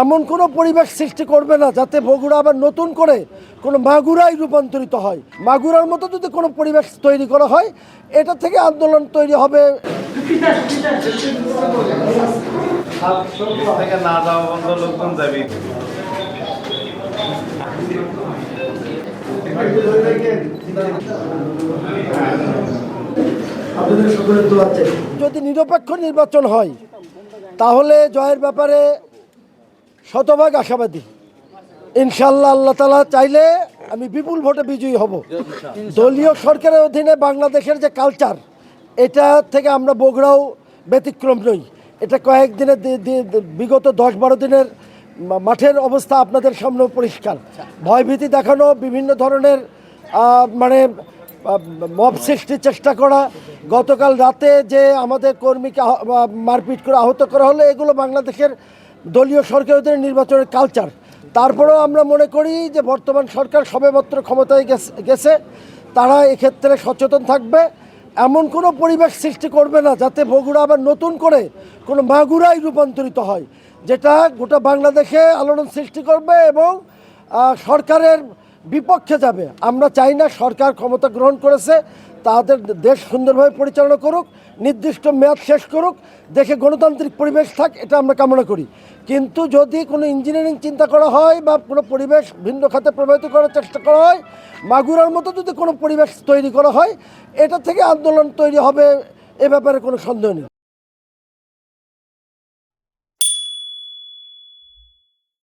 এমন কোনো পরিবেশ সৃষ্টি করবে না যাতে বগুড়া আবার নতুন করে কোনো মাগুরায় রূপান্তরিত হয়। মাগুরার মতো যদি কোনো পরিবেশ তৈরি করা হয়, এটা থেকে আন্দোলন তৈরি হবে। না যাওয়া বন্ধ, লোকজন যাবি। যদি নিরপেক্ষ নির্বাচন হয় তাহলে জয়ের ব্যাপারে শতভাগ আশাবাদী। ইনশাল্লাহ আল্লাহ তাআলা চাইলে আমি বিপুল ভোটে বিজয়ী হব। দলীয় সরকারের অধীনে বাংলাদেশের যে কালচার, এটা থেকে আমরা বগুড়াও ব্যতিক্রম নই। এটা কয়েকদিনের বিগত 10-12 দিনের মাঠের অবস্থা আপনাদের সামনেও পরিষ্কার। ভয়ভীতি দেখানো, বিভিন্ন ধরনের মানে মব সৃষ্টির চেষ্টা করা, গতকাল রাতে যে আমাদের কর্মীকে মারপিট করে আহত করা হলো, এগুলো বাংলাদেশের দলীয় সরকারের অধীনে নির্বাচনের কালচার। তারপরেও আমরা মনে করি যে বর্তমান সরকার সবেমাত্র ক্ষমতায় গেছে, তারা এক্ষেত্রে সচেতন থাকবে। এমন কোনো পরিবেশ সৃষ্টি করবে না যাতে বগুড়া আবার নতুন করে কোনো মাগুরায় রূপান্তরিত হয়, যেটা গোটা বাংলাদেশে আলোড়ন সৃষ্টি করবে এবং সরকারের বিপক্ষে যাবে। আমরা চাই না সরকার ক্ষমতা গ্রহণ করেছে, তাদের দেশ সুন্দরভাবে পরিচালনা করুক, নির্দিষ্ট মেয়াদ শেষ করুক, দেশে গণতান্ত্রিক পরিবেশ থাক, এটা আমরা কামনা করি। কিন্তু যদি কোনো ইঞ্জিনিয়ারিং চিন্তা করা হয় বা কোনো পরিবেশ ভিন্ন খাতে প্রভাবিত করার চেষ্টা করা হয়, মাগুরার মতো যদি কোনো পরিবেশ তৈরি করা হয়, এটা থেকে আন্দোলন তৈরি হবে, এ ব্যাপারে কোনো সন্দেহ নেই।